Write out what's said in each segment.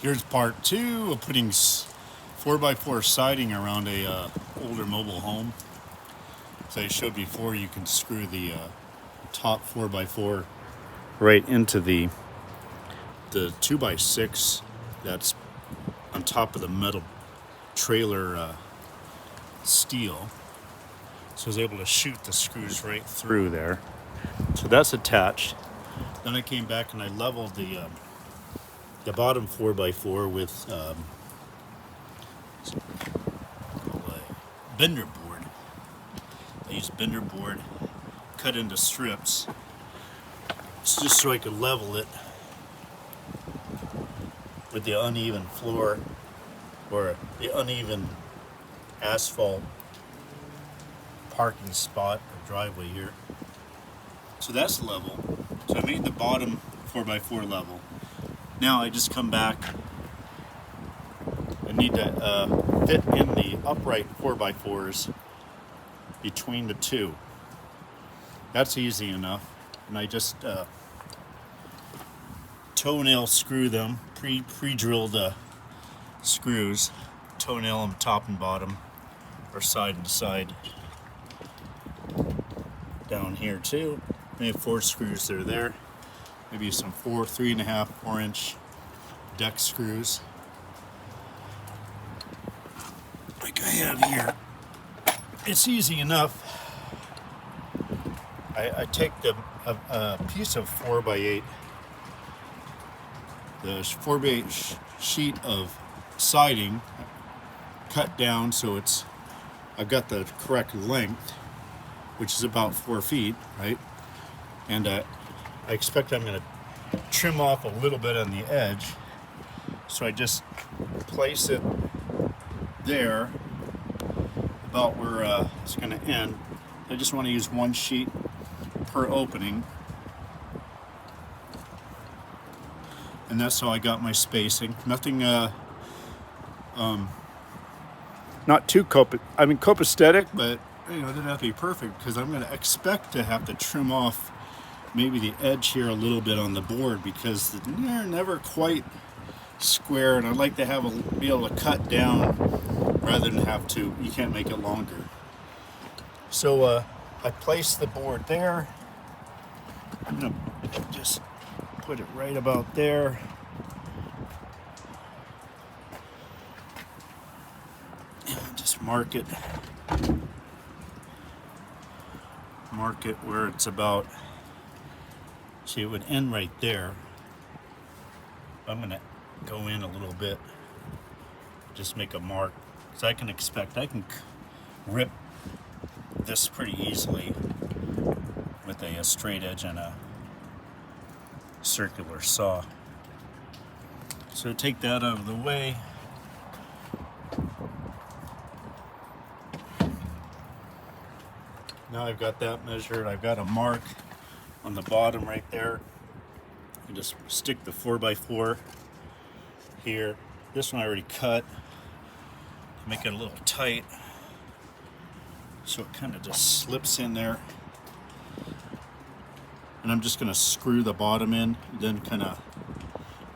Here's part 2 of putting 4x4 siding around a older mobile home. As I showed before, you can screw the top 4x4 right into the 2x6 that's on top of the metal trailer steel. So I was able to shoot the screws right through there. So that's attached. Then I came back and I leveled the bottom 4x4 with a bender board. I used bender board cut into strips. It's just so I could level it with the uneven floor or the uneven asphalt parking spot or driveway here. So that's level. So I made the bottom 4x4 level. Now I just come back. I need to fit in the upright 4x4s between the two. That's easy enough. And I just toenail screw them, pre-drilled screws, toenail them top and bottom, or side and side. Down here too. I have 4 screws that are there. Maybe some 3.5, 4-inch deck screws. Like I have here. It's easy enough. I take a piece of 4x8, the 4x8 sheet of siding cut down so I've got the correct length, which is about 4 feet, right? And I expect I'm going to trim off a little bit on the edge. So I just place it there, about where it's going to end. I just want to use 1 sheet per opening. And that's how I got my spacing. Nothing, not too copacetic, but it doesn't have to be perfect because I'm going to expect to have to trim off maybe the edge here a little bit on the board because they're never quite square, and I'd like to be able to cut down rather than you can't make it longer. So I place the board there. I'm going to just put it right about there. And just mark it where it's about. See, it would end right there. I'm going to go in a little bit, just make a mark, because I can rip this pretty easily with a straight edge and a circular saw. So take that out of the way. Now I've got that measured. I've got a mark on the bottom right there. You just stick the 4x4 here. This one I already cut to make it a little tight, so it kind of just slips in there. And I'm just going to screw the bottom in, then kind of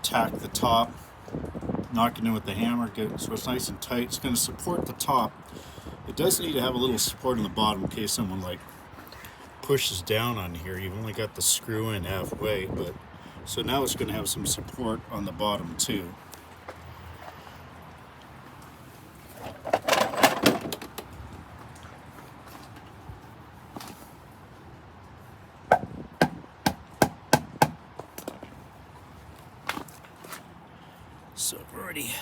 tack the top, knock it in with the hammer, so it's nice and tight. It's going to support the top. It does need to have a little support on the bottom in case someone pushes down on here. You've only got the screw in halfway, but so now it's going to have some support on the bottom too. So I've already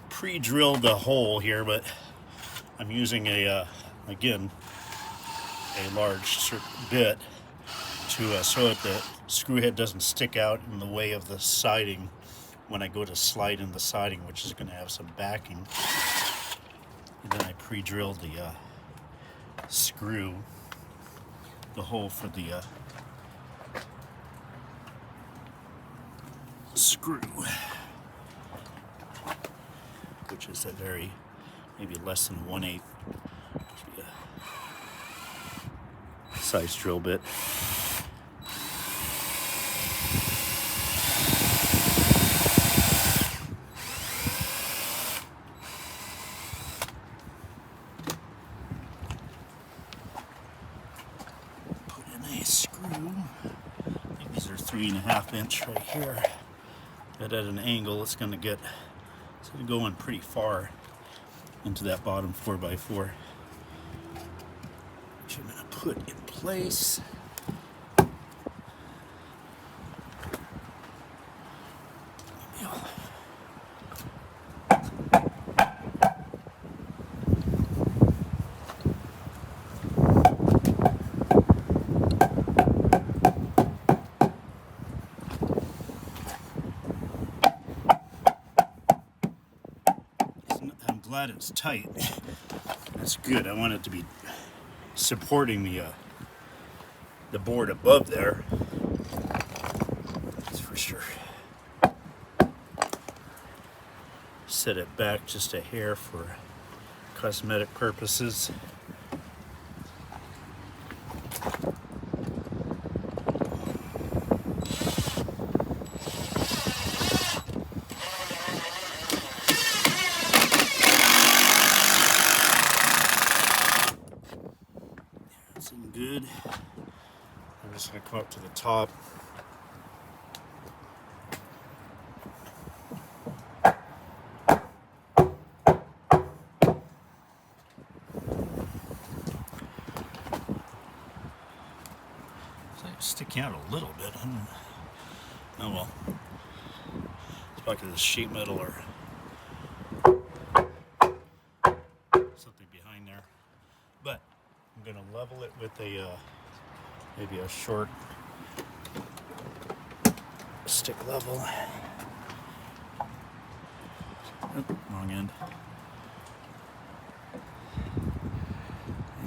pre-drilled the hole here, but I'm using again a large bit to so that the screw head doesn't stick out in the way of the siding when I go to slide in the siding, which is going to have some backing. And then I pre-drilled the hole for the screw, which is maybe less than 1/8 size drill bit. 3.5 inch right here. But at an angle, it's going to go in pretty far into that bottom 4x4, which I'm going to put in place. I'm glad it's tight. That's good. I want it to be supporting the board above there. That's for sure. Set it back just a hair for cosmetic purposes. That's good. I'm just going to come up to the top. Sticking out a little bit. Oh well. It's probably the sheet metal or something behind there. But I'm going to level it with a maybe a short stick level. Oop, wrong end.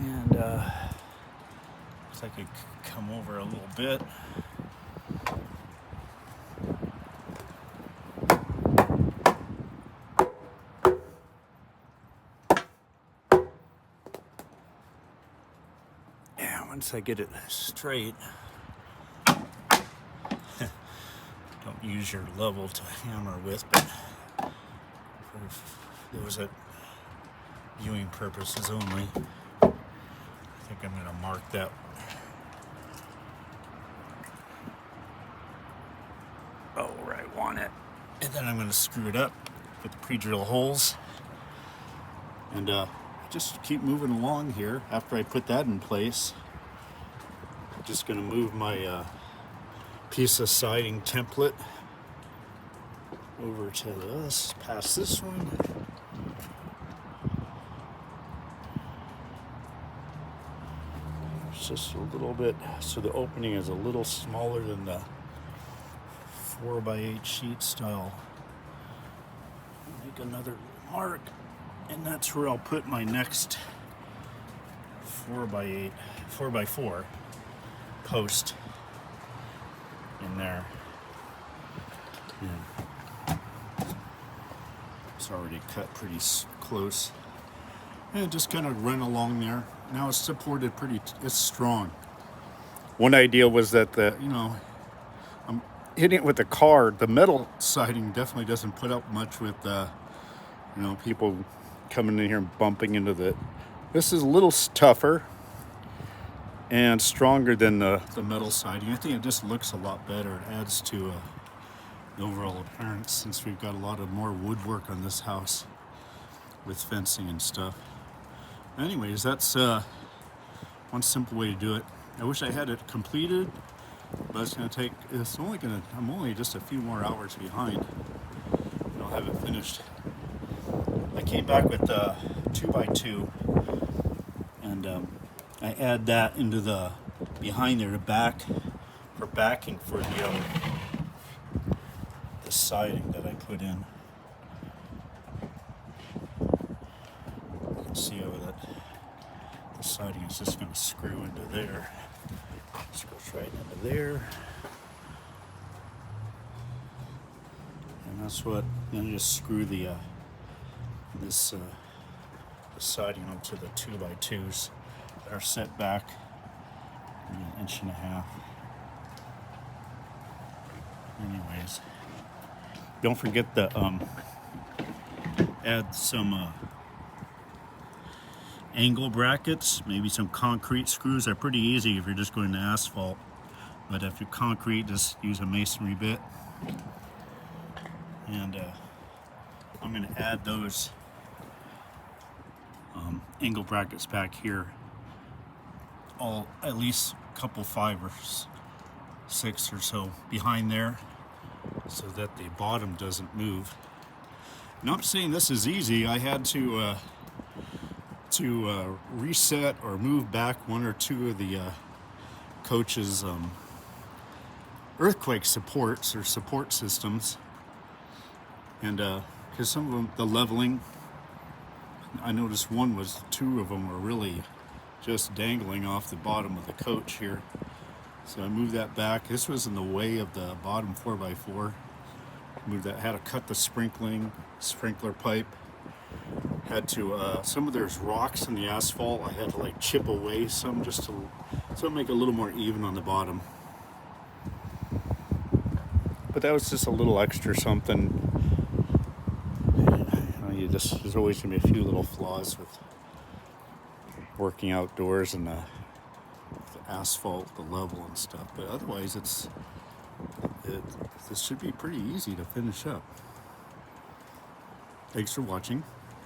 And looks like I could come over a little bit. Yeah, once I get it straight, don't use your level to hammer with, but for those at viewing purposes only, I think I'm going to mark that where I want it, and then I'm going to screw it up with the pre-drill holes, and just keep moving along here. After I put that in place, I'm just going to move my piece of siding template over to this, past this one. It's just a little bit, so the opening is a little smaller than the 4x8 sheet style. Make another mark, and that's where I'll put my next 4x4 post in there. Yeah. It's already cut pretty close, and just kind of run along there. Now it's supported it's strong. One idea was that I'm hitting it with the car. The metal siding definitely doesn't put up much with people coming in here and bumping into the. This is a little tougher and stronger than the metal siding. I think it just looks a lot better. It adds to the overall appearance, since we've got a lot of more woodwork on this house with fencing and stuff. Anyways, that's one simple way to do it. I wish I had it completed, but it's going to take. I'm only just a few more hours behind. I'll have it finished. I came back with 2x2, and I add that into the behind there for backing for the siding that I put in. You can see over that the siding is just going to screw into there. Just goes right into there. And that's what, then you just screw the siding onto the 2x2s that are set back maybe 1.5 inches. Anyways, don't forget to add some angle brackets, maybe some concrete screws. They're pretty easy if you're just going to asphalt. But if you concrete, just use a masonry bit. And I'm going to add those angle brackets back here, all at least a couple 5 or 6 or so behind there, so that the bottom doesn't move. And I'm saying this is easy. I had to reset or move back 1 or 2 of the coach's earthquake supports or support systems, and because some of them, the leveling, I noticed 2 of them were really just dangling off the bottom of the coach here. So I moved that back. This was in the way of the bottom 4x4. Moved that. Had to cut the sprinkler pipe. Had to some of there's rocks in the asphalt. I had to like chip away some just to make it a little more even on the bottom. But that was just a little extra something. There's always gonna be a few little flaws with working outdoors and the asphalt, the level and stuff. But otherwise, this should be pretty easy to finish up. Thanks for watching.